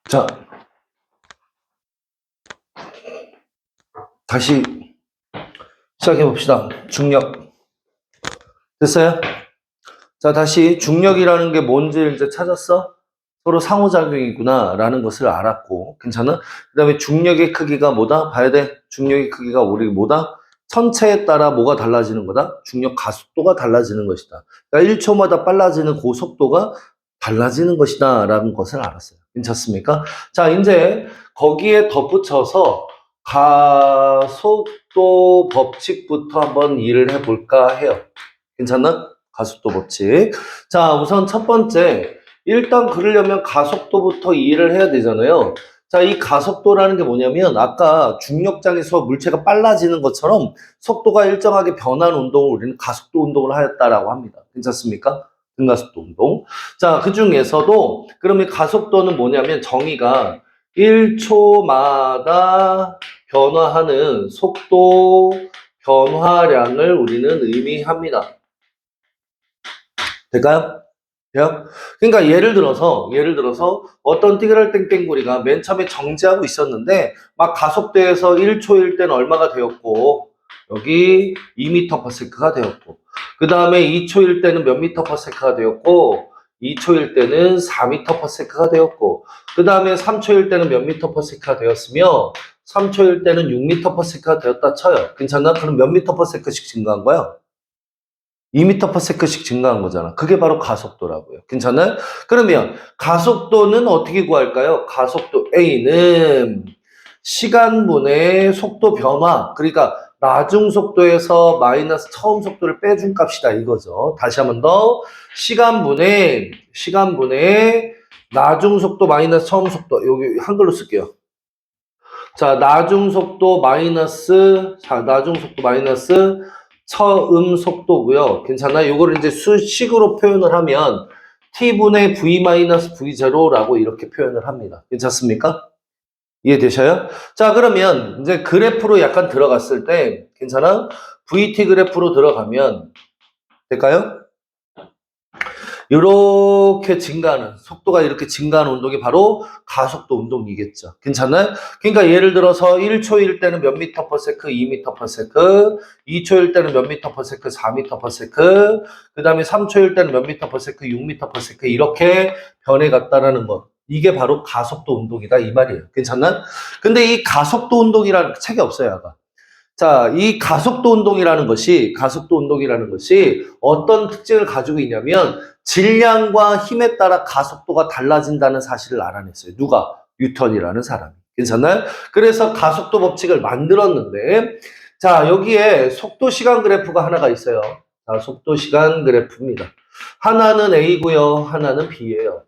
자, 다시 시작해 봅시다. 중력. 됐어요? 자, 다시 중력이라는 게 뭔지 이제 찾았어? 서로 상호작용이구나 라는 것을 알았고, 괜찮아? 그 다음에 중력의 크기가 뭐다? 봐야 돼. 중력의 크기가 우리 뭐다? 천체에 따라 뭐가 달라지는 거다? 중력 가속도가 달라지는 것이다. 그러니까 1초마다 빨라지는 고속도가 달라지는 것이다 라는 것을 알았어요. 괜찮습니까? 자, 이제 거기에 덧붙여서 가속도 법칙부터 한번 일을 해볼까 해요. 괜찮나? 가속도 법칙. 자, 우선 첫 번째, 일단 그러려면 가속도부터 이해를 해야 되잖아요. 자, 이 가속도라는 게 뭐냐면 아까 중력장에서 물체가 빨라지는 것처럼 속도가 일정하게 변하는 운동을 우리는 가속도 운동을 하였다라고 합니다. 괜찮습니까? 등가속도 운동. 자, 그 중에서도 그러면 가속도는 뭐냐면 정의가 1초마다 변화하는 속도 변화량을 우리는 의미합니다. 될까요? 돼요? 그러니까 예를 들어서 어떤 띠그랄 땡땡구리가 맨 처음에 정지하고 있었는데 막 가속도에서 1초일 때는 얼마가 되었고 여기 2m/s가 되었고 그 다음에 2초일 때는 몇 m/s가 되었고 2초일 때는 4m/s가 되었고 그 다음에 3초일 때는 몇 m/s가 되었으며 3초일 때는 6m/s가 되었다 쳐요. 괜찮나? 그럼 몇 m/s씩 증가한 거야? 2m/s씩 증가한 거잖아. 그게 바로 가속도라고요. 괜찮아요? 그러면 가속도는 어떻게 구할까요? 가속도 A는 시간분의 속도 변화. 그러니까 나중 속도에서 마이너스 처음 속도를 빼준 값이다 이거죠. 다시 한번 더. 시간분의 나중 속도 마이너스 처음 속도. 여기 한글로 쓸게요. 자, 나중 속도 마이너스 처음 속도고요. 괜찮아요? 이거를 이제 수식으로 표현을 하면 t분의 v-v0라고 이렇게 표현을 합니다. 괜찮습니까? 이해되셔요? 자, 그러면 이제 그래프로 약간 들어갔을 때 괜찮아? VT 그래프로 들어가면 될까요? 이렇게 증가하는 속도가 이렇게 증가하는 운동이 바로 가속도 운동이겠죠. 괜찮나요? 그러니까 예를 들어서 1초일 때는 몇 m/s, 2m/s, 2초일 때는 몇 m/s, 4m/s, 그 다음에 3초일 때는 몇 m/s, 6m/s 이렇게 변해갔다라는 것. 이게 바로 가속도 운동이다 이 말이에요. 괜찮나? 근데 이 가속도 운동이라는 책이 없어요, 아까. 자, 이 가속도 운동이라는 것이 어떤 특징을 가지고 있냐면 질량과 힘에 따라 가속도가 달라진다는 사실을 알아냈어요. 누가? 뉴턴이라는 사람이. 괜찮나요? 그래서 가속도 법칙을 만들었는데 자, 여기에 속도 시간 그래프가 하나가 있어요. 자, 속도 시간 그래프입니다. 하나는 A고요. 하나는 B예요.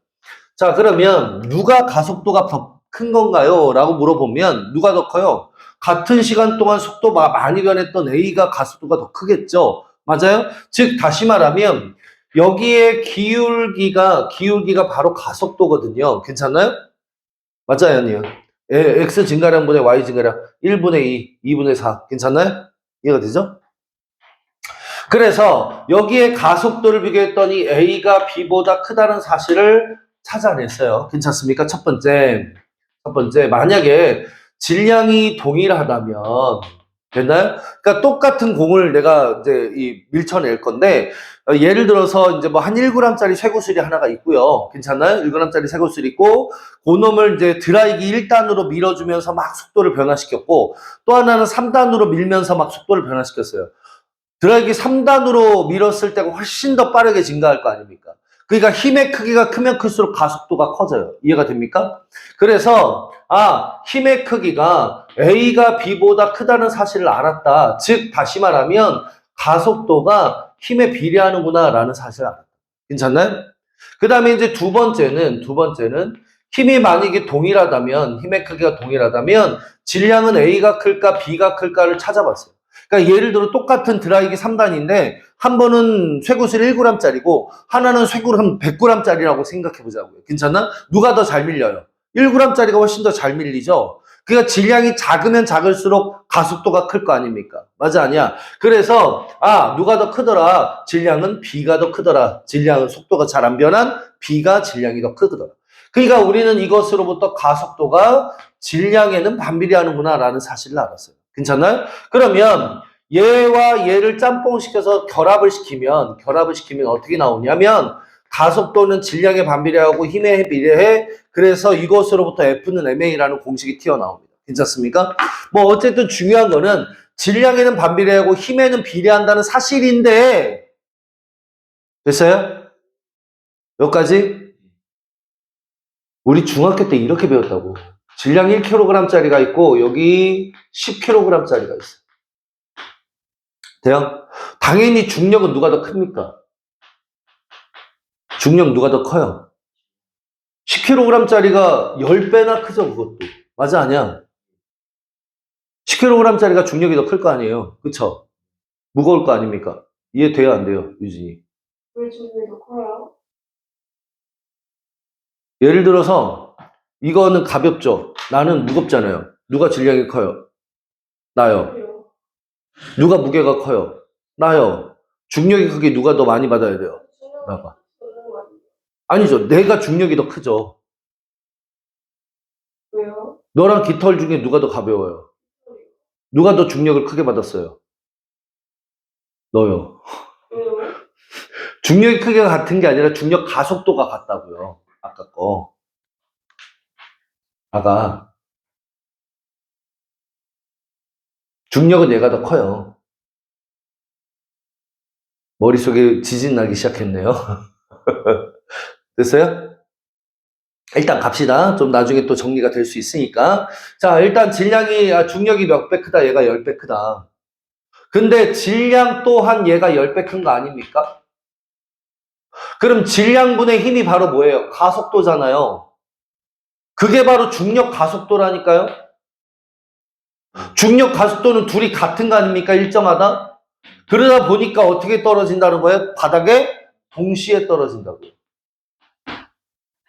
자, 그러면 누가 가속도가 더 큰 건가요? 라고 물어보면 누가 더 커요? 같은 시간 동안 속도가 많이 변했던 A가 가속도가 더 크겠죠? 맞아요? 즉 다시 말하면 여기에 기울기가 바로 가속도거든요. 괜찮나요? 맞아요, 아니요? 예, X 증가량분의 Y 증가량 1분의 2, 2분의 4 괜찮나요? 이해가 되죠? 그래서 여기에 가속도를 비교했더니 A가 B보다 크다는 사실을 찾아냈어요. 괜찮습니까? 첫 번째, 만약에 질량이 동일하다면, 됐나요? 그러니까 똑같은 공을 내가 이제 밀쳐낼 건데, 예를 들어서 이제 뭐 한 1g짜리 쇠구슬이 하나가 있고요. 괜찮나요? 1g짜리 쇠구슬이 있고, 그놈을 이제 드라이기 1단으로 밀어주면서 막 속도를 변화시켰고, 또 하나는 3단으로 밀면서 막 속도를 변화시켰어요. 드라이기 3단으로 밀었을 때가 훨씬 더 빠르게 증가할 거 아닙니까? 그러니까 힘의 크기가 크면 클수록 가속도가 커져요. 이해가 됩니까? 그래서 힘의 크기가 A가 B보다 크다는 사실을 알았다. 즉 다시 말하면 가속도가 힘에 비례하는구나 라는 사실을 알았다. 괜찮나요? 그 다음에 이제 두 번째는 힘이 만약에 동일하다면 힘의 크기가 동일하다면 질량은 A가 클까 B가 클까를 찾아봤어요. 그러니까 예를 들어 똑같은 드라이기 3단인데 한 번은 쇠구슬 1g짜리고 하나는 쇠구슬 100g짜리라고 생각해 보자고요. 괜찮나? 누가 더 잘 밀려요? 1g짜리가 훨씬 더 잘 밀리죠? 그러니까 질량이 작으면 작을수록 가속도가 클 거 아닙니까? 맞아 아니야? 그래서 누가 더 크더라? 질량은 B가 더 크더라. 질량은 속도가 잘 안 변한 B가 질량이 더 크더라. 그러니까 우리는 이것으로부터 가속도가 질량에는 반비례하는구나 라는 사실을 알았어요. 괜찮나요? 그러면 얘와 얘를 짬뽕시켜서 결합을 시키면 어떻게 나오냐면 가속도는 질량에 반비례하고 힘에 비례해. 그래서 이것으로부터 F는 ma라는 공식이 튀어나옵니다. 괜찮습니까? 뭐 어쨌든 중요한 거는 질량에는 반비례하고 힘에는 비례한다는 사실인데 됐어요? 여기까지? 우리 중학교 때 이렇게 배웠다고. 질량 1kg짜리가 있고 여기 10kg짜리가 있어. 돼요? 당연히 중력은 누가 더 큽니까? 중력 누가 더 커요? 10kg짜리가 10배나 크죠, 그것도. 맞아, 아니야? 10kg짜리가 중력이 더 클 거 아니에요? 그쵸? 무거울 거 아닙니까? 이해돼요, 안 돼요, 유진이? 왜 중력이 더 커요? 예를 들어서 이거는 가볍죠? 나는 무겁잖아요. 누가 질량이 커요? 나요. 그래요. 누가 무게가 커요? 나요. 중력이 크게 누가 더 많이 받아야 돼요? 나가. 아니죠. 내가 중력이 더 크죠. 왜요? 너랑 깃털 중에 누가 더 가벼워요? 누가 더 중력을 크게 받았어요? 너요. 왜요? 중력이 크게 같은 게 아니라 중력 가속도가 같다고요. 아까 거. 아가. 중력은 얘가 더 커요. 머릿속에 지진 나기 시작했네요. 됐어요? 일단 갑시다. 좀 나중에 또 정리가 될 수 있으니까. 자, 일단 중력이 몇 배 크다? 얘가 10배 크다. 근데 질량 또한 얘가 10배 큰 거 아닙니까? 그럼 질량분의 힘이 바로 뭐예요? 가속도잖아요. 그게 바로 중력 가속도라니까요? 중력 가속도는 둘이 같은 거 아닙니까? 일정하다? 그러다 보니까 어떻게 떨어진다는 거예요? 바닥에 동시에 떨어진다고요.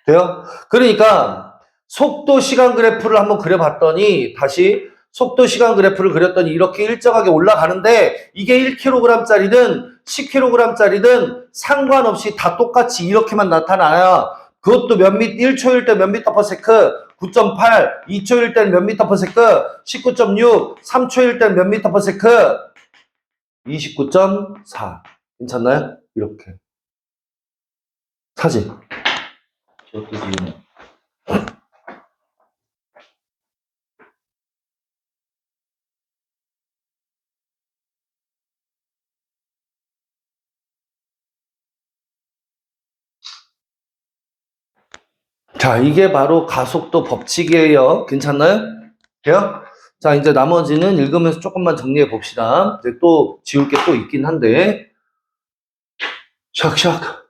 돼요? 그러니까 속도 시간 그래프를 한번 그려봤더니 다시 속도 시간 그래프를 그렸더니 이렇게 일정하게 올라가는데 이게 1kg짜리든 10kg짜리든 상관없이 다 똑같이 이렇게만 나타나야 그것도 1초일 때 몇 미터 퍼 세크 9.8, 2초일 때는 몇 미터 퍼 세크 19.6, 3초일 때는 몇 미터 퍼 세크 29.4. 괜찮나요? 이렇게 사진 자, 이게 바로 가속도 법칙이에요. 괜찮나요? 돼요? 자, 이제 나머지는 읽으면서 조금만 정리해 봅시다. 이제 또 지울 게 또 있긴 한데. 샥샥.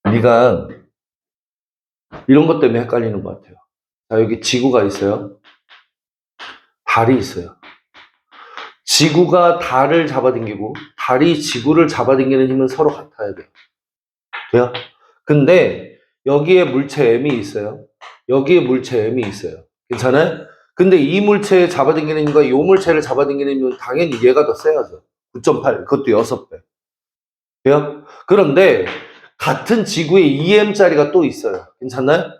네가 이런 것 때문에 헷갈리는 것 같아요. 자, 여기 지구가 있어요. 달이 있어요. 지구가 달을 잡아당기고 달이 지구를 잡아당기는 힘은 서로 같아야 돼요. 돼요? 근데 여기에 물체 M이 있어요. 여기에 물체 M이 있어요. 괜찮아요? 근데 이 물체에 잡아당기는 힘과 이 물체를 잡아당기는 힘은 당연히 얘가 더 세야죠. 9.8, 그것도 6배. 돼요? 그런데 같은 지구에 2M짜리가 또 있어요. 괜찮나요?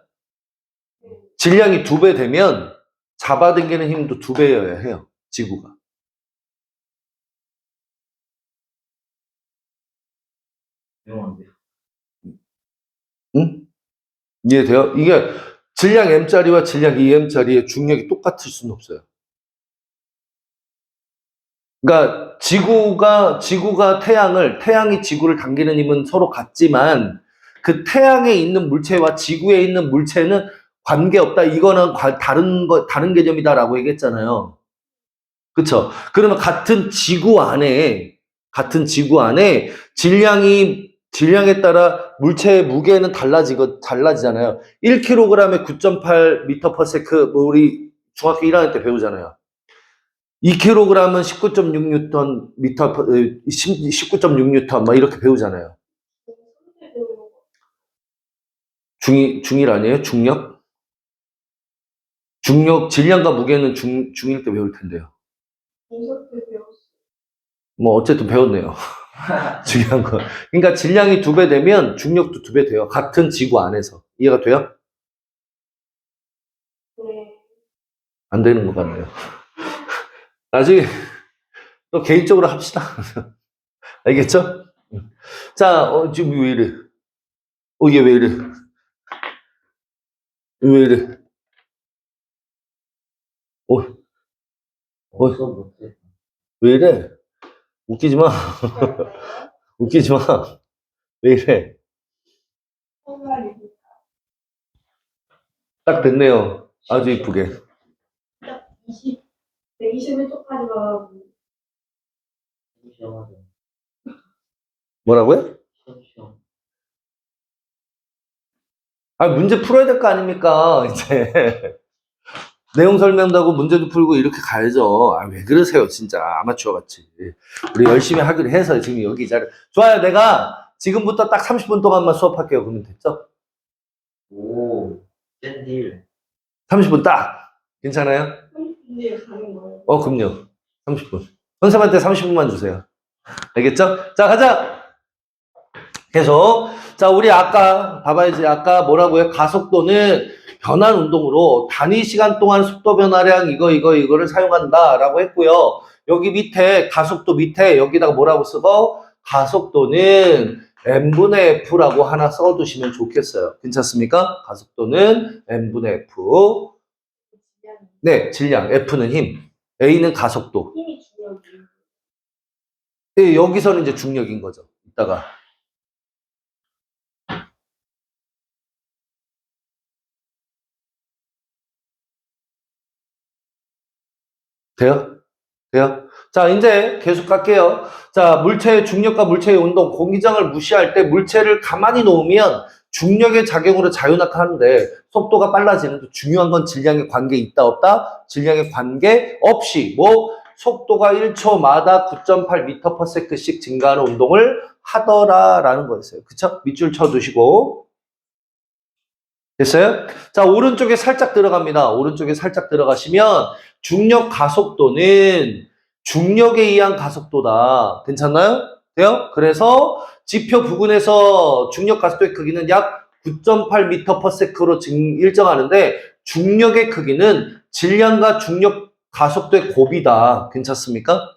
질량이 2배 되면 잡아당기는 힘도 2배여야 해요. 지구가. 응? 이해돼요? 이게 질량 M짜리와 질량 2M짜리의 중력이 똑같을 수는 없어요. 그러니까 지구가 태양이 지구를 당기는 힘은 서로 같지만 그 태양에 있는 물체와 지구에 있는 물체는 관계없다. 이거는 다른 개념이다라고 얘기했잖아요. 그쵸? 그러면 같은 지구 안에 질량에 따라 물체의 무게는 달라지잖아요. 1kg에 9.8m/s, 뭐 우리 중학교 1학년 때 배우잖아요. 2kg은 19.6N, 19.6N, 막 이렇게 배우잖아요. 중1 아니에요? 중력? 중력, 질량과 무게는 중1 때 배울 텐데요. 공설 때 배웠어. 뭐, 어쨌든 배웠네요. 중요한 거. 그러니까 질량이 2배 되면 중력도 2배 돼요. 같은 지구 안에서. 이해가 돼요? 네. 안 되는 것 같네요. 나중에 또 개인적으로 합시다. 알겠죠? 자, 지금 왜 이래? 얘 왜 이래? 왜 이래? 왜 이래? 웃기지 마. 웃기지 마. 왜 이래? 선발이 딱 됐네요. 아주 이쁘게. 딱 121쪽까지가 뭐라고요? 아, 문제 풀어야 될 거 아닙니까? 이제. 내용 설명도 하고 문제도 풀고 이렇게 가야죠. 아, 왜 그러세요, 진짜. 아마추어 같이. 우리 열심히 하기로 해서 지금 여기 이 자리. 좋아요. 내가 지금부터 딱 30분 동안만 수업할게요. 그러면 됐죠? 오, 센 딜. 30분 딱. 괜찮아요? 30분에 가는 거예요. 그럼요. 30분. 선생님한테 30분만 주세요. 알겠죠? 자, 가자! 계속. 자, 우리 아까, 봐봐야지. 아까 뭐라고요? 가속도는 변환 운동으로 단위 시간 동안 속도 변화량 이거를 사용한다라고 했고요. 여기 밑에, 가속도 밑에 여기다가 뭐라고 쓰고? 가속도는 n분의 f라고 하나 써두시면 좋겠어요. 괜찮습니까? 가속도는 n분의 f. 네, 질량. f는 힘. a는 가속도. 힘이 중요해요. 네, 여기서는 이제 중력인 거죠. 이따가. 돼요? 돼요? 자, 이제 계속 갈게요. 자, 물체의 중력과 물체의 운동, 공기장을 무시할 때 물체를 가만히 놓으면 중력의 작용으로 자유낙하하는데 속도가 빨라지는 중요한 건 질량의 관계 있다 없다? 질량의 관계 없이 속도가 1초마다 9.8m/s씩 증가하는 운동을 하더라라는 거였어요. 그쵸? 밑줄 쳐두시고. 됐어요? 자, 오른쪽에 살짝 들어갑니다. 오른쪽에 살짝 들어가시면 중력 가속도는 중력에 의한 가속도다. 괜찮나요? 돼요? 그래서 지표 부근에서 중력 가속도의 크기는 약 9.8m/s로 일정하는데 중력의 크기는 질량과 중력 가속도의 곱이다. 괜찮습니까?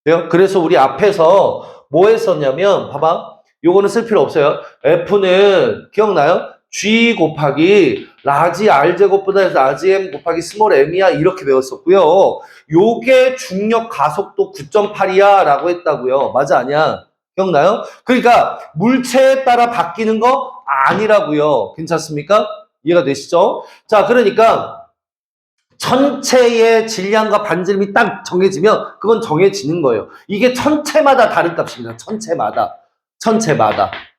돼요? 그래서 우리 앞에서 뭐 했었냐면 봐봐. 요거는 쓸 필요 없어요. F는 기억나요? G 곱하기 라지 R 제곱보다 라지 M 곱하기 스몰 M이야 이렇게 배웠었고요. 요게 중력 가속도 9.8이야 라고 했다고요. 맞아 아니야? 기억나요? 그러니까 물체에 따라 바뀌는 거 아니라고요. 괜찮습니까? 이해가 되시죠? 자, 그러니까 전체의 질량과 반지름이 딱 정해지면 그건 정해지는 거예요. 이게 천체마다 다른 값입니다. 천체마다.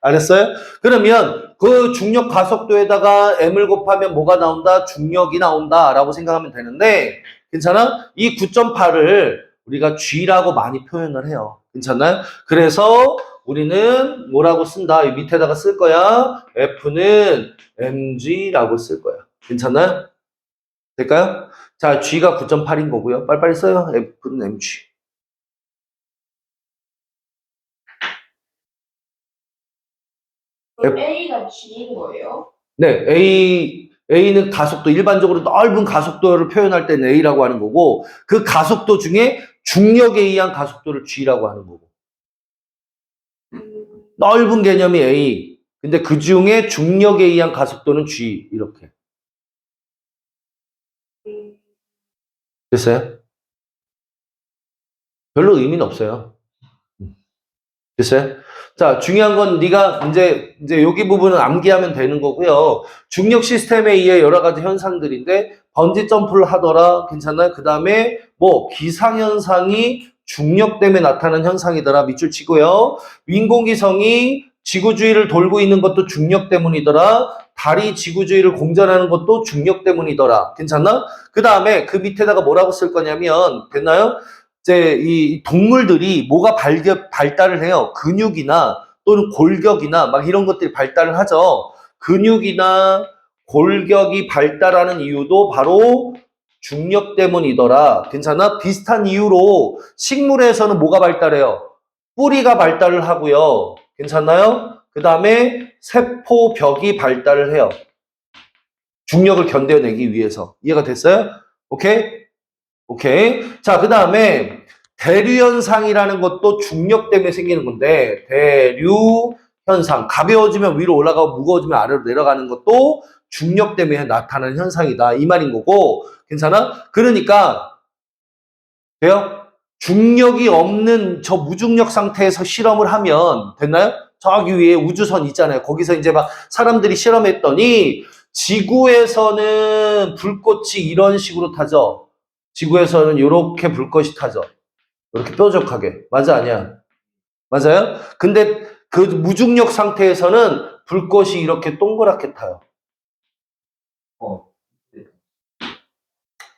알았어요? 그러면 그 중력 가속도에다가 m을 곱하면 뭐가 나온다? 중력이 나온다 라고 생각하면 되는데 괜찮아? 이 9.8을 우리가 g라고 많이 표현을 해요. 괜찮나요? 그래서 우리는 뭐라고 쓴다? 이 밑에다가 쓸 거야. F는 mg라고 쓸 거야. 괜찮나요? 될까요? 자, G가 9.8인 거고요. 빨리빨리 써요. F는 mg. 그럼 A가 G인 거예요? 네, A는 가속도, 일반적으로 넓은 가속도를 표현할 때는 A라고 하는 거고, 그 가속도 중에 중력에 의한 가속도를 G라고 하는 거고. 넓은 개념이 A. 근데 그 중에 중력에 의한 가속도는 G. 이렇게. 됐어요? 별로 의미는 없어요. 됐어요? 자, 중요한 건 네가 이제 여기 부분은 암기하면 되는 거고요. 중력 시스템에 의해 여러 가지 현상들인데 번지 점프를 하더라. 괜찮나요? 그 다음에 기상현상이 중력 때문에 나타나는 현상이더라. 밑줄 치고요. 인공위성이 지구 주위를 돌고 있는 것도 중력 때문이더라. 달이 지구 주위를 공전하는 것도 중력 때문이더라. 괜찮나? 그 다음에 그 밑에다가 뭐라고 쓸 거냐면, 됐나요? 이제 이 동물들이 뭐가 발달을 해요? 근육이나 또는 골격이나 막 이런 것들이 발달을 하죠. 근육이나 골격이 발달하는 이유도 바로 중력 때문이더라. 괜찮아? 비슷한 이유로 식물에서는 뭐가 발달해요? 뿌리가 발달을 하고요. 괜찮나요? 그 다음에 세포벽이 발달을 해요. 중력을 견뎌내기 위해서. 이해가 됐어요? 오케이? 오케이. 자, 그 다음에 대류현상이라는 것도 중력 때문에 생기는 건데, 대류현상. 가벼워지면 위로 올라가고 무거워지면 아래로 내려가는 것도 중력 때문에 나타나는 현상이다. 이 말인 거고, 괜찮아? 그러니까, 돼요? 중력이 없는 저 무중력 상태에서 실험을 하면, 됐나요? 저기 위에 우주선 있잖아요. 거기서 이제 막 사람들이 실험했더니, 지구에서는 불꽃이 이런 식으로 타죠. 지구에서는 이렇게 불꽃이 타죠. 이렇게 뾰족하게. 맞아, 아니야? 맞아요? 근데 그 무중력 상태에서는 불꽃이 이렇게 동그랗게 타요. 어.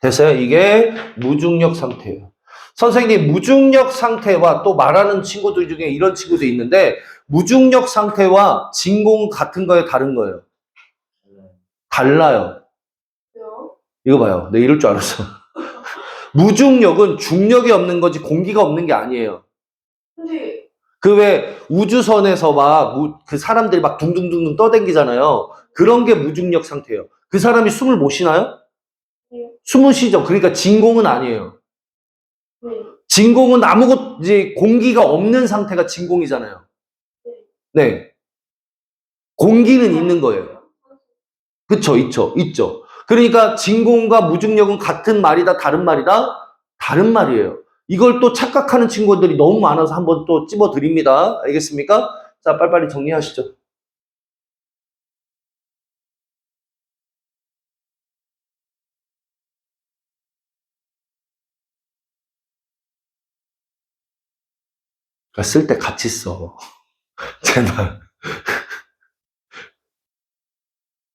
됐어요? 이게 무중력 상태예요. 선생님, 무중력 상태와 또 말하는 친구들 중에 이런 친구도 있는데, 무중력 상태와 진공은 같은 거예요? 다른 거예요? 달라요. 왜요? 이거 봐요. 내가 이럴 줄 알았어. 무중력은 중력이 없는 거지 공기가 없는 게 아니에요. 근데 그 왜 우주선에서 막 그 사람들이 막 둥둥둥둥 떠댕기잖아요. 그런 게 무중력 상태예요. 그 사람이 숨을 못 쉬나요? 네. 숨은 쉬죠. 그러니까 진공은 아니에요. 네. 진공은 아무것도 이제 공기가 없는 상태가 진공이잖아요. 네. 공기는 있는 거예요. 그쵸, 있죠. 그러니까 진공과 무중력은 같은 말이다, 다른 말이다? 다른 말이에요. 이걸 또 착각하는 친구들이 너무 많아서 한번 또 찝어드립니다. 알겠습니까? 자, 빨리빨리 정리하시죠. 쓸 때 같이 써. 제발.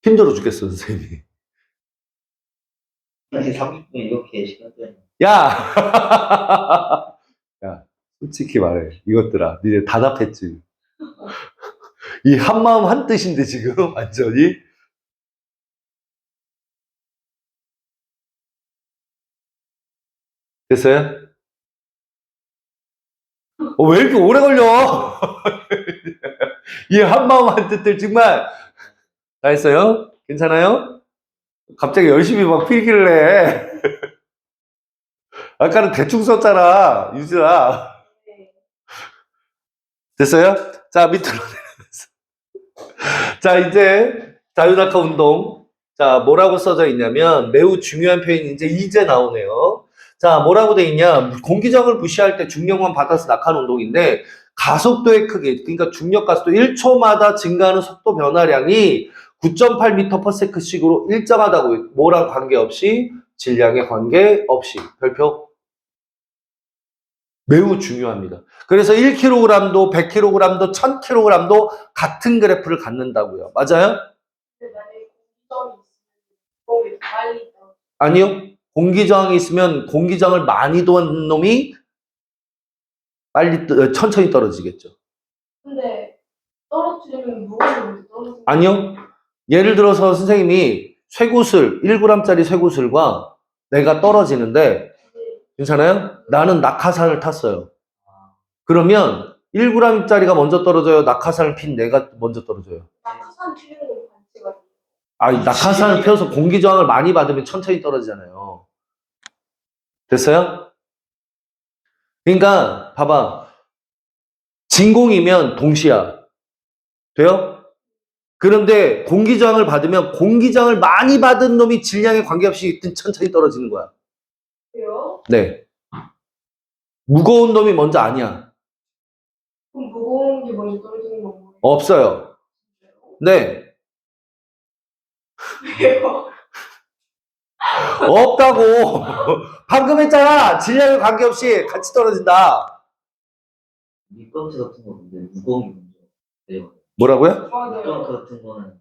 힘들어 죽겠어, 선생님이. 아니 30분 이렇게 시간 빼는 야! 야, 솔직히 말해. 이것들아, 니네 답답했지? 이 한마음 한뜻인데, 지금, 완전히? 됐어요? 왜 이렇게 오래 걸려? 이 한마음 한뜻들 정말. 다 했어요? 괜찮아요? 갑자기 열심히 막 필기를 해. 아까는 대충 썼잖아, 유진아. 네. 됐어요? 자, 밑으로 내려가서. 자, 이제 자유낙하 운동. 자, 뭐라고 써져 있냐면 매우 중요한 표현이 이제 나오네요. 자, 뭐라고 돼 있냐? 공기장을 무시할 때 중력만 받아서 낙하는 운동인데 가속도의 크기, 그러니까 중력 가속도 1초마다 증가하는 속도 변화량이 9.8m/s씩으로 일정하다고. 뭐랑 관계없이, 질량에 관계없이. 별표. 매우 중요합니다. 그래서 1kg도 100kg도 1000kg도 같은 그래프를 갖는다고요. 맞아요? 근데 만약에 공기점이 있으면 거기 빨리 나. 아니요. 공기저항이 있으면 공기저항을 많이 도는 놈이 천천히 떨어지겠죠. 근데 떨어뜨리면 무거운 게 떨어지는. 아니요. 예를 들어서 선생님이 쇠구슬, 1g짜리 쇠구슬과 내가 떨어지는데, 괜찮아요? 나는 낙하산을 탔어요. 그러면 1g짜리가 먼저 떨어져요? 낙하산을 핀 내가 먼저 떨어져요? 낙하산 튀는 건 반지가. 아니, 낙하산을 펴서 공기저항을 많이 받으면 천천히 떨어지잖아요. 됐어요? 그러니까 봐봐. 진공이면 동시야. 돼요? 그런데 공기저항을 받으면 공기저항을 많이 받은 놈이 질량에 관계없이 천천히 떨어지는 거야. 왜요? 네. 무거운 놈이 먼저 아니야. 그럼 무거운 게 먼저 떨어지는 건 뭐예요? 없어요. 네. 왜요? 없다고. 방금 했잖아. 질량에 관계없이 같이 떨어진다. 미끄럼틀 같은 거 근데 무거운 게 먼저 내려가요. 뭐라고요? 맞아요. 미끄럼틀 같은 거는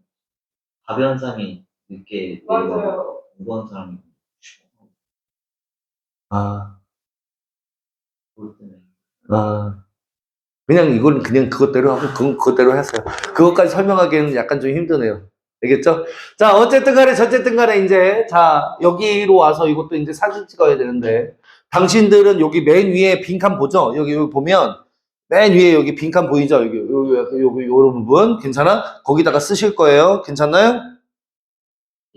가벼운 사람이 늦게 맞아요. 무거운 사람이 아, 볼 때는 그냥 이건 그냥 그것대로 하고 그것대로 했어요. 그것까지 설명하기에는 약간 좀 힘드네요. 알겠죠? 자, 어쨌든 간에 저쨌든 간에 이제 자, 여기로 와서 이것도 이제 사진 찍어야 되는데 당신들은 여기 맨 위에 빈칸 보죠? 여기 보면 맨 위에 여기 빈칸 보이죠? 여기 요런 부분 괜찮아? 거기다가 쓰실 거예요. 괜찮나요?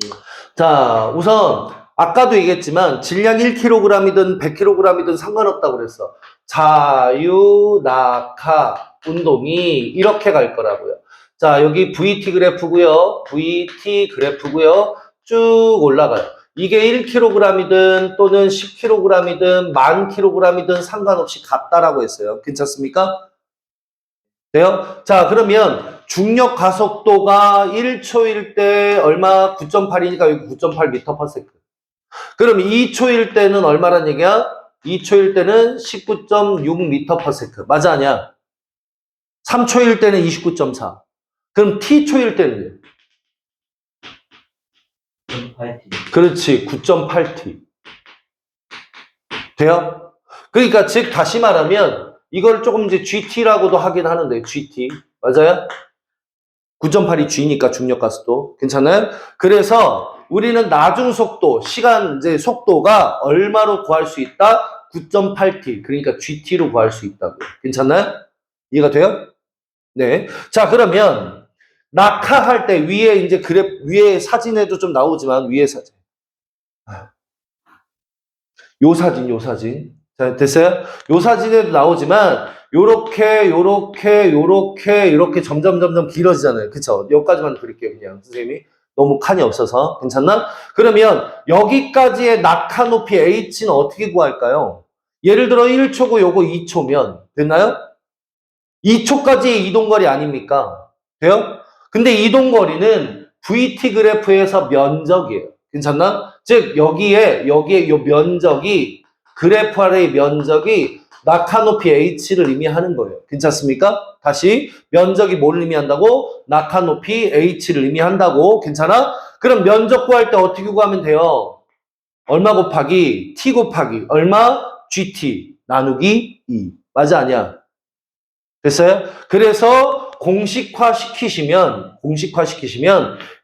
예. 자, 우선 아까도 얘기했지만 질량 1kg이든 100kg이든 상관없다고 그랬어. 자유, 낙하, 운동이 이렇게 갈 거라고요. 자, 여기 VT 그래프고요. VT 그래프고요. 쭉 올라가요. 이게 1kg이든 또는 10kg이든 10,000kg이든 상관없이 같다라고 했어요. 괜찮습니까? 돼요? 자, 그러면 중력 가속도가 1초일 때 얼마? 9.8이니까 여기 9.8m/s. 그럼 2초일 때는 얼마란 얘기야? 2초일 때는 19.6m/s. 맞아, 아니야? 3초일 때는 29.4. 그럼 t초일 때는요? 8T. 그렇지, 9.8t. 돼요? 그러니까 즉 다시 말하면 이걸 조금 이제 GT라고도 하긴 하는데 GT 맞아요? 9.8이 G니까 중력 가속도 괜찮아요? 그래서 우리는 나중 속도 시간 이제 속도가 얼마로 구할 수 있다? 9.8t 그러니까 GT로 구할 수 있다고 괜찮나요? 이해가 돼요? 네. 자 그러면 낙하할 때 위에 이제 위에 사진에도 좀 나오지만 위에 사진 요 사진. 자, 됐어요? 요 사진에도 나오지만, 요렇게 점점 길어지잖아요. 그쵸? 여기까지만 그릴게요, 그냥. 선생님이. 너무 칸이 없어서. 괜찮나? 그러면, 여기까지의 낙하 높이 H는 어떻게 구할까요? 예를 들어 1초고 요거 2초면, 됐나요? 2초까지의 이동거리 아닙니까? 돼요? 근데 이동거리는 VT 그래프에서 면적이에요. 괜찮나? 즉 여기에 요 면적이 그래프 아래의 면적이 낙하 높이 h를 의미하는 거예요. 괜찮습니까? 다시 면적이 뭘 의미한다고? 낙하 높이 h를 의미한다고. 괜찮아? 그럼 면적 구할 때 어떻게 구하면 돼요? 얼마 곱하기 t 곱하기 얼마? gt 나누기 2. 맞아 아니야? 됐어요? 그래서 공식화시키시면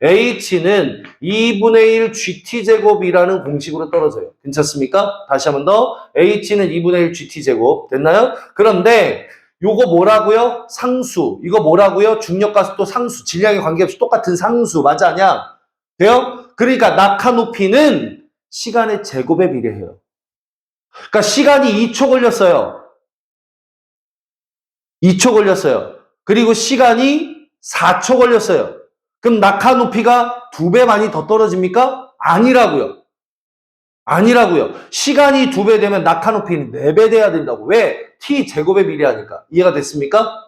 H는 2분의 1 GT제곱이라는 공식으로 떨어져요. 괜찮습니까? 다시 한 번 더. H는 2분의 1 GT제곱. 됐나요? 그런데 요거 뭐라고요? 상수. 이거 뭐라고요? 중력가속도 상수. 질량에 관계없이 똑같은 상수. 맞아 아니야? 돼요? 그러니까 낙하 높이는 시간의 제곱에 비례해요. 그러니까 시간이 2초 걸렸어요. 2초 걸렸어요. 그리고 시간이 4초 걸렸어요. 그럼 낙하 높이가 2배 많이 더 떨어집니까? 아니라고요. 시간이 2배 되면 낙하 높이는 4배 돼야 된다고. 왜? t 제곱에 비례하니까. 이해가 됐습니까?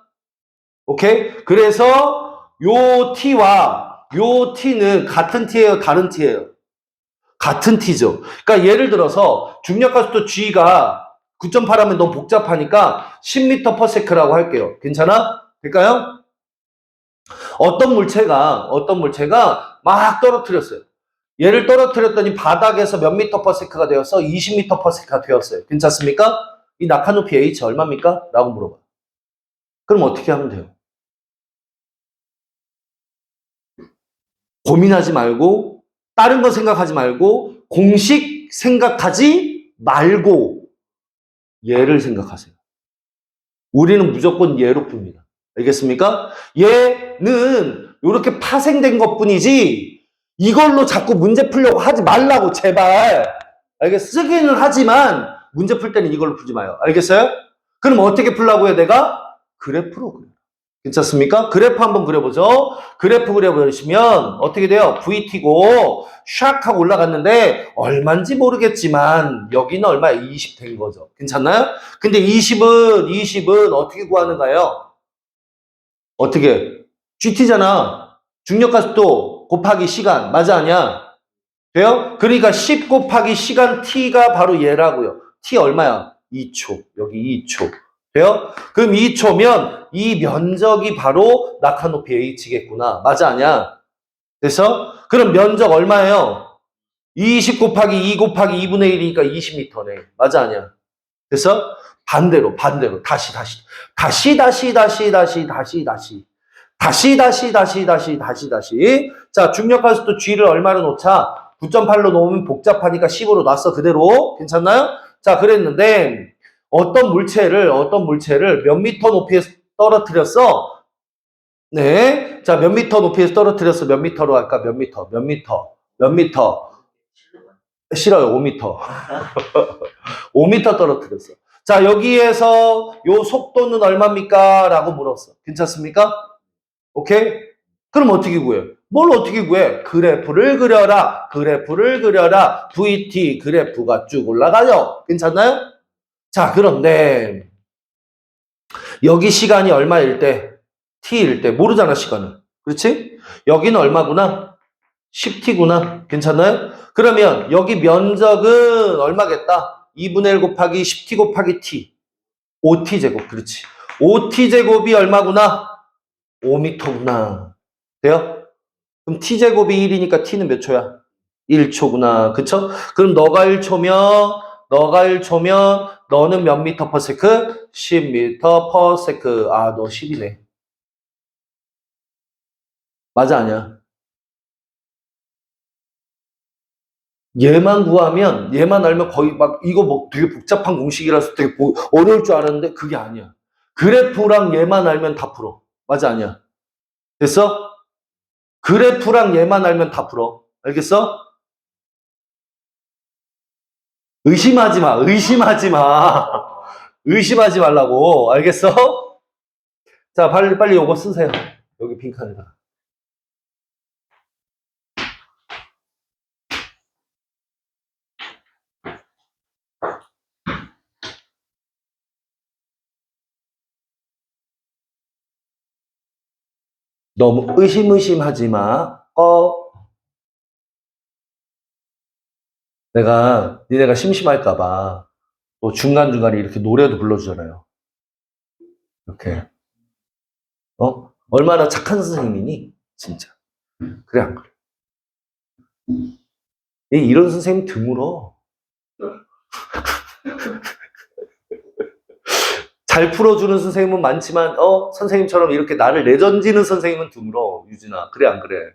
오케이? 그래서 요 t와 요 t는 같은 t예요, 다른 t예요? 같은 t죠. 그러니까 예를 들어서 중력가속도 g가 9.8 하면 너무 복잡하니까 10m/s라고 할게요. 괜찮아? 될까요? 어떤 물체가 막 떨어뜨렸어요. 얘를 떨어뜨렸더니 바닥에서 몇 m/s가 되어서 20m/s가 되었어요. 괜찮습니까? 이 낙하 높이 h 얼마입니까? 라고 물어봐. 그럼 어떻게 하면 돼요? 고민하지 말고 다른 거 생각하지 말고 공식 생각하지 말고 얘를 생각하세요. 우리는 무조건 얘로 풉니다. 알겠습니까? 얘는 이렇게 파생된 것뿐이지 이걸로 자꾸 문제 풀려고 하지 말라고 제발. 알겠어? 쓰기는 하지만 문제 풀 때는 이걸로 풀지 마요. 알겠어요? 그럼 어떻게 풀라고요? 내가 그래프로 그려. 괜찮습니까? 그래프 한번 그려보죠. 그래프 그려보시면 어떻게 돼요? VT고 샥 하고 올라갔는데 얼마인지 모르겠지만 여기는 얼마야? 20 된 거죠. 괜찮나요? 근데 20은 어떻게 구하는가요? 어떻게? GT잖아. 중력가속도 곱하기 시간. 맞아 아니야? 돼요? 그러니까 10 곱하기 시간 t가 바로 얘라고요. t 얼마야? 2초. 여기 2초. 돼요? 그럼 2초면 이 면적이 바로 낙하 높이 h겠구나. 맞아 아니야? 됐어? 그럼 면적 얼마예요? 20 곱하기 2 곱하기 2분의 1이니까 20m네. 맞아, 아니야? 됐어? 반대로. 다시. 자, 중력가속도 G를 얼마로 놓자? 9.8로 놓으면 복잡하니까 10으로 놨어. 그대로. 괜찮나요? 자, 그랬는데, 어떤 물체를 몇 미터 높이에서 떨어뜨렸어? 네. 자, 몇 미터 높이에서 떨어뜨렸어? 몇 미터로 할까? 몇 미터? 싫어요. 5미터. 5미터 떨어뜨렸어. 자, 여기에서 요 속도는 얼마입니까? 라고 물었어. 괜찮습니까? 오케이? 그럼 어떻게 구해? 뭘 어떻게 구해? 그래프를 그려라. VT 그래프가 쭉 올라가요. 괜찮나요? 자, 그런데 여기 시간이 얼마일 때? t일 때. 모르잖아, 시간을. 그렇지? 여기는 얼마구나? 10t구나. 괜찮나요? 그러면 여기 면적은 얼마겠다? 2분의 1 곱하기 10t 곱하기 t. 5t제곱. 그렇지. 5t제곱이 얼마구나? 5m구나. 돼요? 그럼 t제곱이 1이니까 t는 몇 초야? 1초구나. 그쵸? 그럼 너가 1초면 너는 몇 미터 퍼 세크? 10미터 퍼 세크. 아, 너 10이네. 맞아, 아니야? 얘만 알면 거의 막 이거 뭐 되게 복잡한 공식이라서 되게 어려울 줄 알았는데 그게 아니야. 그래프랑 얘만 알면 다 풀어. 맞아, 아니야? 됐어? 그래프랑 얘만 알면 다 풀어. 알겠어? 의심하지 마. 의심하지 말라고. 알겠어? 자, 빨리 요거 쓰세요. 여기 빈칸에다. 너무 의심하지 마. 니네가 심심할까봐 또 중간중간에 이렇게 노래도 불러주잖아요. 이렇게. 얼마나 착한 선생님이니? 진짜. 그래, 안 그래? 이런 선생님 드물어. 잘 풀어주는 선생님은 많지만, 선생님처럼 이렇게 나를 내던지는 선생님은 드물어, 유진아. 그래, 안 그래?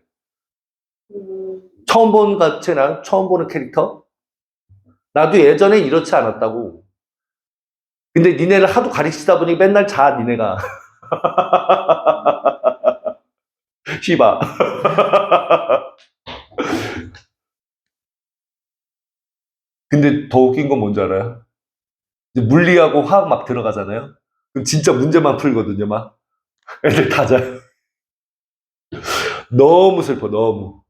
처음 본 같지, 난? 처음 보는 캐릭터? 나도 예전에 이렇지 않았다고. 근데 니네를 하도 가르치다 보니 맨날 자, 니네가. 씨바. 근데 더 웃긴 건 뭔지 알아요? 이제 물리하고 화학 막 들어가잖아요? 그럼 진짜 문제만 풀거든요, 막. 애들 다 자요. 너무 슬퍼, 너무.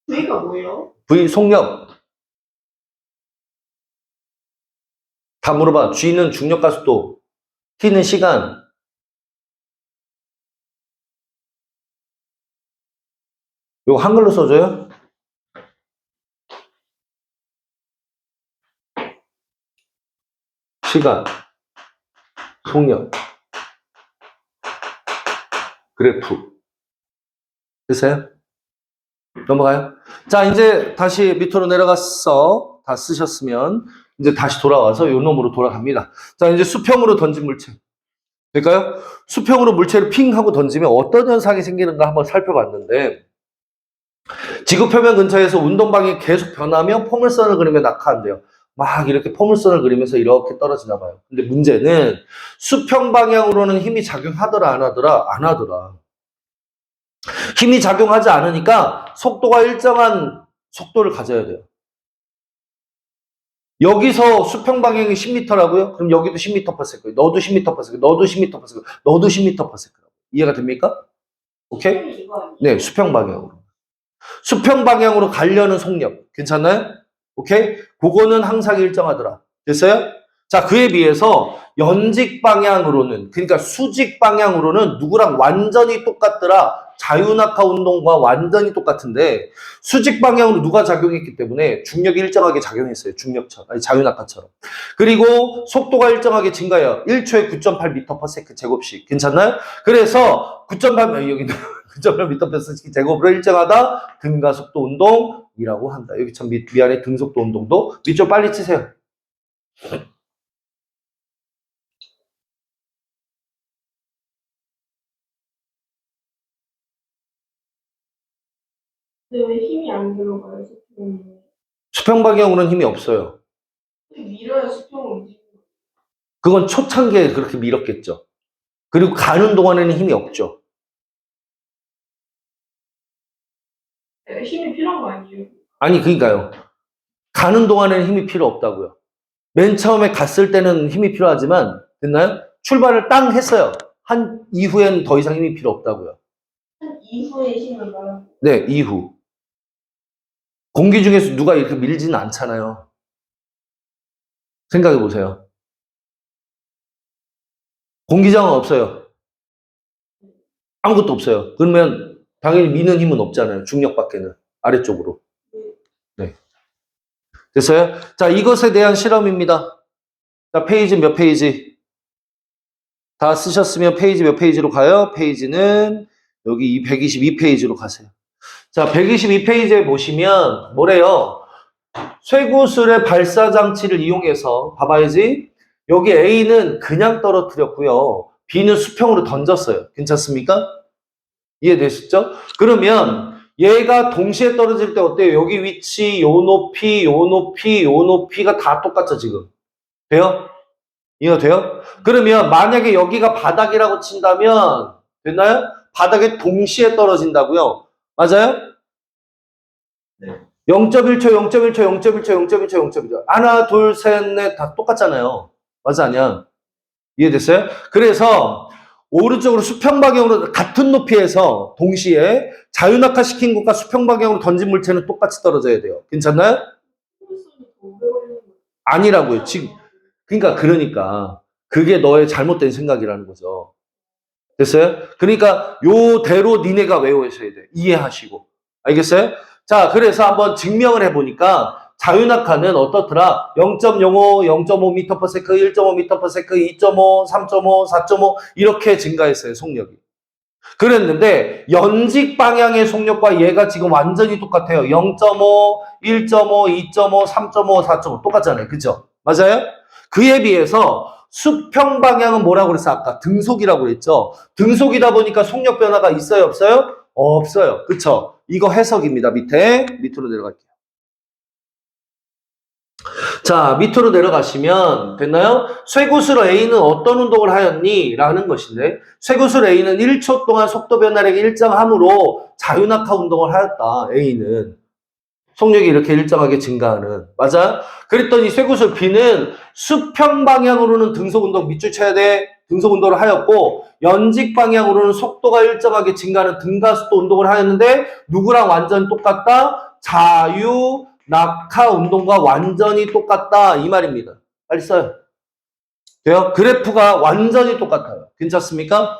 V가 뭐예요? V 속력. 다 물어봐. G는 중력 가속도, T는 시간. 이거 한글로 써줘요? 시간, 속력, 그래프. 됐어요? 넘어가요? 자, 이제 다시 밑으로 내려갔어. 다 쓰셨으면. 이제 다시 돌아와서 요 놈으로 돌아갑니다. 자, 이제 수평으로 던진 물체. 될까요? 수평으로 물체를 핑 하고 던지면 어떤 현상이 생기는가 한번 살펴봤는데, 지구 표면 근처에서 운동 방향이 계속 변하며 포물선을 그리며 낙하한대요. 막 이렇게 포물선을 그리면서 이렇게 떨어지나 봐요. 근데 문제는 수평 방향으로는 힘이 작용하더라, 안 하더라? 안 하더라. 힘이 작용하지 않으니까 속도가 일정한 속도를 가져야 돼요. 여기서 수평 방향이 10m라고요? 그럼 여기도 10m/s. 너도 10m/s. 너도 10m/s. 너도 10m/s. 이해가 됩니까? 오케이? 네, 수평 방향으로. 수평 방향으로 가려는 속력. 괜찮나요? 오케이? 그거는 항상 일정하더라. 됐어요? 자, 그에 비해서 연직 방향으로는, 그러니까 수직 방향으로는 누구랑 완전히 똑같더라. 자유낙하 운동과 완전히 똑같은데 수직 방향으로 누가 작용했기 때문에 중력이 일정하게 작용했어요. 중력처럼, 아니 자유낙하처럼. 그리고 속도가 일정하게 증가해요. 1초에 9.8m/s 제곱씩. 괜찮나요? 그래서 9.8 여기 9.8m/s 제곱으로 일정하다 등가속도 운동이라고 한다. 여기 참 미안해 등속도 운동도 밑줄 빨리 치세요. 근데 왜 힘이 안 들어가요, 수평이? 수평 방향으로는 힘이 없어요. 밀어야 수평을 움직이는 거예요. 그건 초창기에 그렇게 밀었겠죠. 그리고 가는 동안에는 힘이 없죠. 힘이 필요한 거 아니에요? 아니, 그러니까요. 가는 동안에는 힘이 필요 없다고요. 맨 처음에 갔을 때는 힘이 필요하지만, 됐나요? 출발을 땅 했어요. 한 이후엔 더 이상 힘이 필요 없다고요. 한 이후의 힘을 말하는 거예요. 네, 이후. 공기 중에서 누가 이렇게 밀지는 않잖아요. 생각해 보세요. 공기장은 없어요. 아무것도 없어요. 그러면 당연히 미는 힘은 없잖아요. 중력밖에는. 아래쪽으로. 네. 됐어요? 자, 이것에 대한 실험입니다. 자, 페이지 몇 페이지? 다 쓰셨으면 페이지 몇 페이지로 가요? 페이지는 여기 122페이지로 가세요. 자, 122페이지에 보시면 뭐래요? 쇠구슬의 발사 장치를 이용해서 봐봐야지. 여기 A는 그냥 떨어뜨렸고요. B는 수평으로 던졌어요. 괜찮습니까? 이해되시죠? 그러면 얘가 동시에 떨어질 때 어때요? 여기 위치, 요 높이, 요 높이, 요 높이가 다 똑같죠, 지금. 돼요? 이해가 돼요? 그러면 만약에 여기가 바닥이라고 친다면 됐나요? 바닥에 동시에 떨어진다고요. 맞아요? 네. 0.1초, 0.1초, 0.1초, 0.1초, 0.1초. 하나, 둘, 셋, 넷 다 똑같잖아요. 맞아, 아니야? 이해됐어요? 그래서 오른쪽으로 수평 방향으로 같은 높이에서 동시에 자유낙하 시킨 것과 수평 방향으로 던진 물체는 똑같이 떨어져야 돼요. 괜찮나요? 효율성이 더 오래 걸리는 거예요. 아니라고요. 지금 그러니까 그게 너의 잘못된 생각이라는 거죠. 됐어요? 그러니까 요대로 니네가 외우셔야 돼. 이해하시고. 알겠어요? 자, 그래서 한번 증명을 해보니까 자유낙하는 어떻더라? 0.05, 0.5m/s, 1.5m/s, 2.5, 3.5, 4.5 이렇게 증가했어요. 속력이. 그랬는데 연직 방향의 속력과 얘가 지금 완전히 똑같아요. 0.5, 1.5, 2.5, 3.5, 4.5 똑같잖아요. 그죠? 맞아요? 그에 비해서 수평 방향은 뭐라고 그랬어? 아까 등속이라고 그랬죠? 등속이다 보니까 속력 변화가 있어요? 없어요? 없어요. 그쵸? 이거 해석입니다. 밑으로 내려갈게요. 자, 밑으로 내려가시면 됐나요? 쇠구슬 A는 어떤 운동을 하였니? 라는 것인데 쇠구슬 A는 1초 동안 속도 변화력이 일정함으로 자유낙하 운동을 하였다. A는. 속력이 이렇게 일정하게 증가하는. 맞아? 그랬더니 쇠구슬 B는 수평 방향으로는 등속 운동 밑줄 쳐야 돼. 등속 운동을 하였고 연직 방향으로는 속도가 일정하게 증가하는 등가속도 운동을 하였는데 누구랑 완전 똑같다? 자유 낙하 운동과 완전히 똑같다 이 말입니다. 빨리 써요. 돼요? 그래프가 완전히 똑같아요. 괜찮습니까?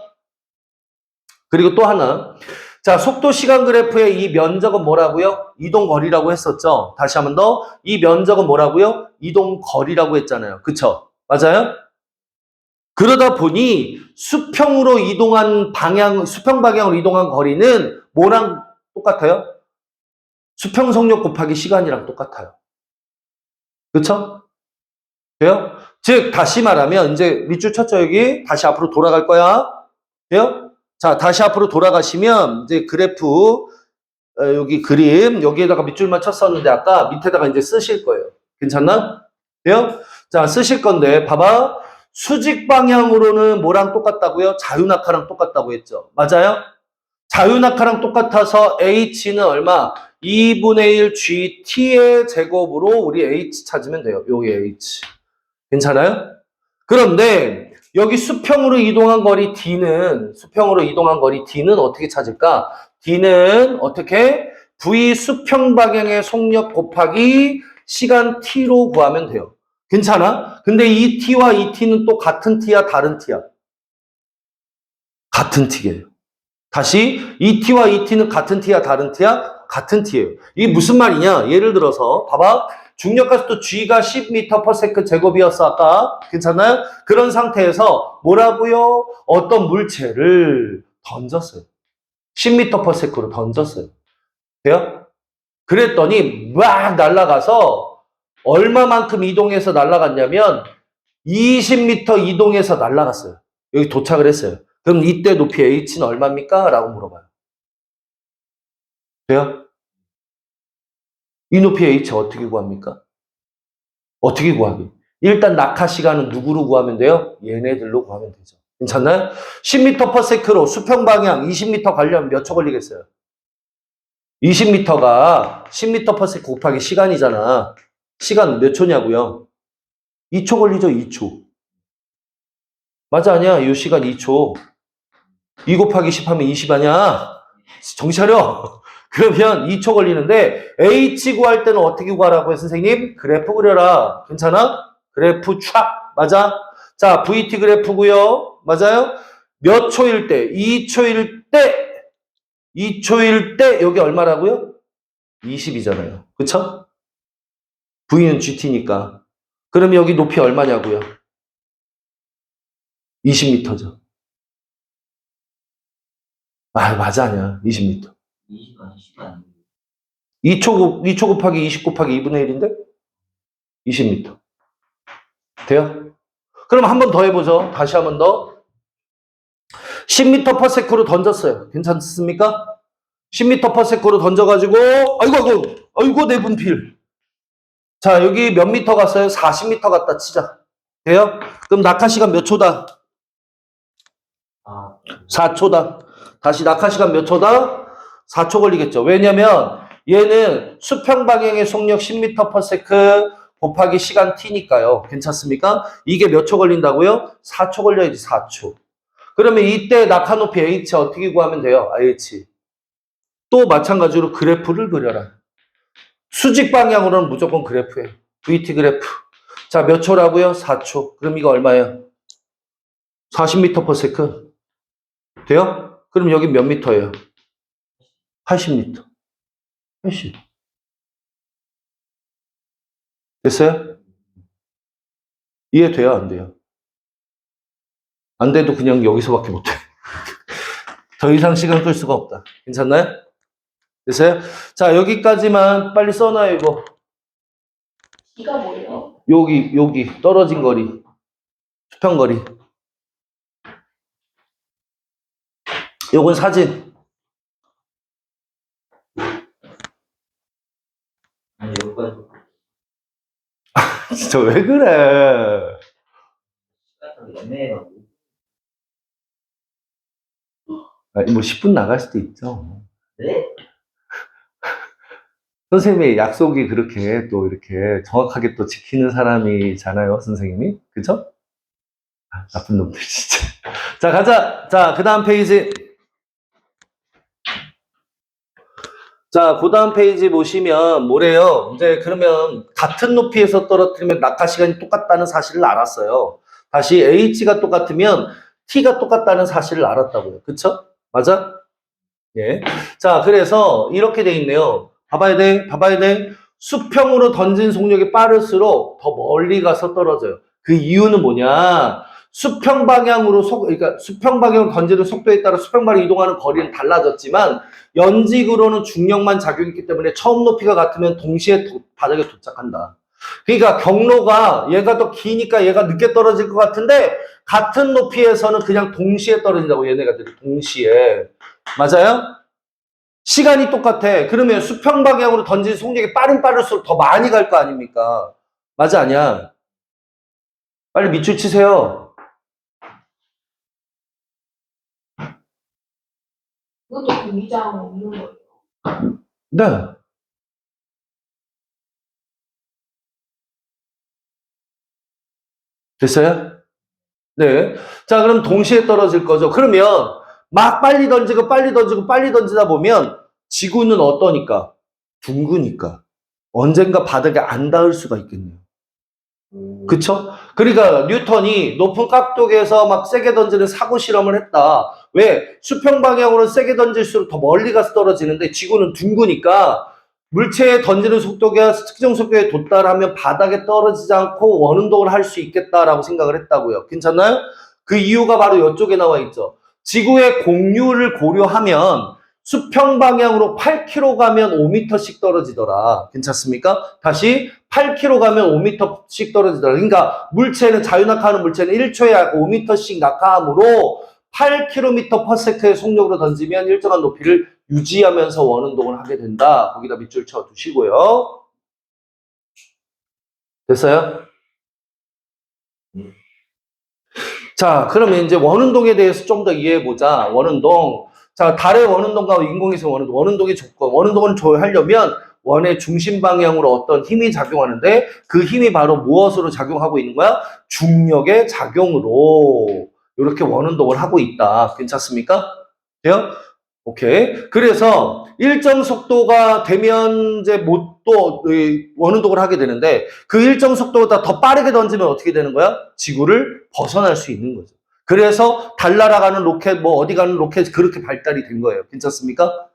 그리고 또 하나. 자, 속도 시간 그래프의 이 면적은 뭐라고요? 이동 거리라고 했었죠. 다시 한번 더. 이 면적은 뭐라고요? 이동 거리라고 했잖아요. 그쵸? 맞아요? 그러다 보니 수평으로 이동한 방향, 수평 방향으로 이동한 거리는 뭐랑 똑같아요? 수평 속력 곱하기 시간이랑 똑같아요. 그쵸? 돼요? 즉, 다시 말하면, 이제 밑줄 쳤죠, 여기? 다시 앞으로 돌아갈 거야. 돼요? 자, 다시 앞으로 돌아가시면, 이제 그래프, 여기 그림, 여기에다가 밑줄만 쳤었는데, 아까 밑에다가 이제 쓰실 거예요. 괜찮나? 돼요? 자, 쓰실 건데, 봐봐. 수직 방향으로는 뭐랑 똑같다고요? 자유낙하랑 똑같다고 했죠. 맞아요? 자유낙하랑 똑같아서 H는 얼마? 2분의 1 GT의 제곱으로 우리 H 찾으면 돼요. 여기 H. 괜찮아요? 그런데 여기 수평으로 이동한 거리 D는 어떻게 찾을까? D는 어떻게? V 수평 방향의 속력 곱하기 시간 T로 구하면 돼요. 괜찮아? 근데 이 t와 이 t는 또 같은 t야, 다른 t야? 같은 t예요. 다시 이 t와 이 t는 같은 t야, 다른 t야? 같은 t예요. 이게 무슨 말이냐? 예를 들어서 봐봐. 중력가속도 g가 10m/s 제곱이었어 아까. 괜찮나요? 그런 상태에서 뭐라고요? 어떤 물체를 던졌어요. 10m/s로 던졌어요. 돼요? 그랬더니 막 날아가서 얼마만큼 이동해서 날아갔냐면 20m 이동해서 날아갔어요. 여기 도착을 했어요. 그럼 이때 높이 h는 얼마입니까? 라고 물어봐요. 돼요? 이 높이 h 어떻게 구합니까? 어떻게 구하게? 일단 낙하 시간은 누구로 구하면 돼요? 얘네들로 구하면 되죠. 괜찮나요? 10m/s로 수평 방향 20m 가려면 몇 초 걸리겠어요? 20m가 10m/s 곱하기 시간이잖아. 시간 몇 초냐고요? 2초 걸리죠, 2초. 맞아, 아니야? 이 시간 2초. 2 곱하기 10 하면 20 아니야? 정신 차려. 그러면 2초 걸리는데 H 구할 때는 어떻게 구하라고요, 선생님? 그래프 그려라. 괜찮아? 그래프 촥. 맞아? 자, VT 그래프고요. 맞아요? 몇 초일 때? 2초일 때. 2초일 때 여기 얼마라고요? 20이잖아요. 그쵸? V는 GT니까. 그럼 여기 높이 얼마냐고요? 20m죠. 아, 맞아, 아니야. 20m. 20 아니 10 아니에요. 2초 곱하기 20 곱하기 2분의 1인데? 20m. 돼요? 그럼 한 번 더 해보죠. 다시 한 번 더. 10m/s로 던졌어요. 괜찮습니까? 10m/s로 던져가지고, 아이고, 내 분필. 자, 여기 몇 미터 갔어요? 40m 갔다 치자. 돼요? 그럼 낙하 시간 몇 초다? 아, 4초다. 다시 낙하 시간 몇 초다? 4초 걸리겠죠. 왜냐면 얘는 수평 방향의 속력 10m/s 곱하기 시간 t니까요. 괜찮습니까? 이게 몇 초 걸린다고요? 4초 걸려야지, 4초. 그러면 이때 낙하 높이 h 어떻게 구하면 돼요? h. 또 마찬가지로 그래프를 그려라. 수직 방향으로는 무조건 그래프예요. VT 그래프. 자, 몇 초라고요? 4초. 그럼 이거 얼마예요? 40m/s. 돼요? 그럼 여기 몇 미터예요? 80m. 80. 됐어요? 이해돼요? 안 돼요? 안 돼도 그냥 여기서밖에 못해. 더 이상 시간 끌 수가 없다. 괜찮나요? 됐어요? 자, 여기까지만 빨리 써놔요, 이거. D가 뭐예요? 여기, 떨어진 거리. 수평 거리. 요건 사진. 아니 여기까지 진짜 왜 그래? 시간 애매해가지고. 아니, 뭐 10분 나갈 수도 있죠. 네? 선생님의 약속이 그렇게 또 이렇게 정확하게 또 지키는 사람이잖아요, 선생님이. 그죠? 아, 나쁜 놈들, 진짜. 자, 가자. 자, 그 다음 페이지. 자, 그 다음 페이지 보시면 뭐래요? 이제 그러면 같은 높이에서 떨어뜨리면 낙하 시간이 똑같다는 사실을 알았어요. 다시 h가 똑같으면 t가 똑같다는 사실을 알았다고요. 그쵸? 맞아? 예. 자, 그래서 이렇게 돼 있네요. 봐봐야 돼. 수평으로 던진 속력이 빠를수록 더 멀리 가서 떨어져요. 그 이유는 뭐냐? 그러니까 수평 방향으로 던지는 속도에 따라 수평 방향으로 이동하는 거리는 달라졌지만 연직으로는 중력만 작용했기 때문에 처음 높이가 같으면 동시에 바닥에 도착한다. 그러니까 경로가 얘가 더 기니까 얘가 늦게 떨어질 것 같은데 같은 높이에서는 그냥 동시에 떨어진다고 얘네가들이 동시에. 맞아요? 시간이 똑같아. 그러면 수평 방향으로 던진 속력이 빠를수록 더 많이 갈 거 아닙니까? 맞아, 아니야? 빨리 밑줄 치세요. 이것도 공기장 없는 거예요. 네. 됐어요? 네. 자, 그럼 동시에 떨어질 거죠. 그러면 막 빨리 던지다 보면 지구는 어떠니까? 둥그니까. 언젠가 바닥에 안 닿을 수가 있겠네요. 그쵸? 그러니까 뉴턴이 높은 각도에서 막 세게 던지는 사고 실험을 했다. 왜? 수평 방향으로 세게 던질수록 더 멀리 가서 떨어지는데 지구는 둥그니까 물체에 던지는 속도가 특정 속도에 도달하면 바닥에 떨어지지 않고 원운동을 할 수 있겠다라고 생각을 했다고요. 괜찮나요? 그 이유가 바로 이쪽에 나와 있죠. 지구의 공류를 고려하면 수평 방향으로 8km 가면 5m씩 떨어지더라. 괜찮습니까? 다시 8km 가면 5m씩 떨어지더라. 그러니까 물체는 자유낙하하는 물체는 1초에 약 5m씩 낙하함으로 8km/s의 속력으로 던지면 일정한 높이를 유지하면서 원운동을 하게 된다. 거기다 밑줄 쳐 두시고요. 됐어요? 자, 그러면 이제 원운동에 대해서 좀 더 이해해 보자. 원운동. 자, 달의 원운동과 인공위성 원운동. 원운동의 조건. 원운동을 하려면 원의 중심 방향으로 어떤 힘이 작용하는데 그 힘이 바로 무엇으로 작용하고 있는 거야? 중력의 작용으로 이렇게 원운동을 하고 있다. 괜찮습니까? 돼요? 오케이. 그래서 일정 속도가 되면 이제 또 원운동을 하게 되는데 그 일정 속도보다 더 빠르게 던지면 어떻게 되는 거야? 지구를 벗어날 수 있는 거죠. 그래서 달 날아가는 로켓, 뭐 어디 가는 로켓 그렇게 발달이 된 거예요. 괜찮습니까?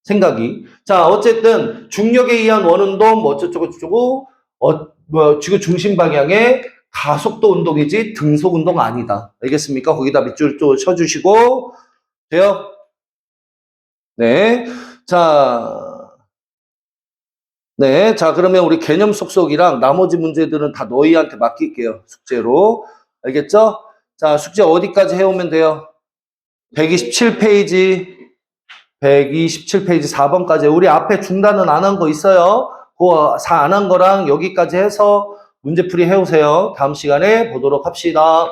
생각이. 자, 어쨌든 중력에 의한 원운동 뭐 어쩌고 저쩌고 지구 중심 방향의 가속도 운동이지 등속 운동 아니다. 알겠습니까? 거기다 밑줄 또 쳐주시고 돼요? 네. 자, 네. 자, 그러면 우리 개념 속속이랑 나머지 문제들은 다 너희한테 맡길게요. 숙제로. 알겠죠? 자, 숙제 어디까지 해오면 돼요? 127페이지. 127페이지 4번까지. 우리 앞에 중단은 안 한 거 있어요? 그거 안 한 거랑 여기까지 해서 문제풀이 해오세요. 다음 시간에 보도록 합시다.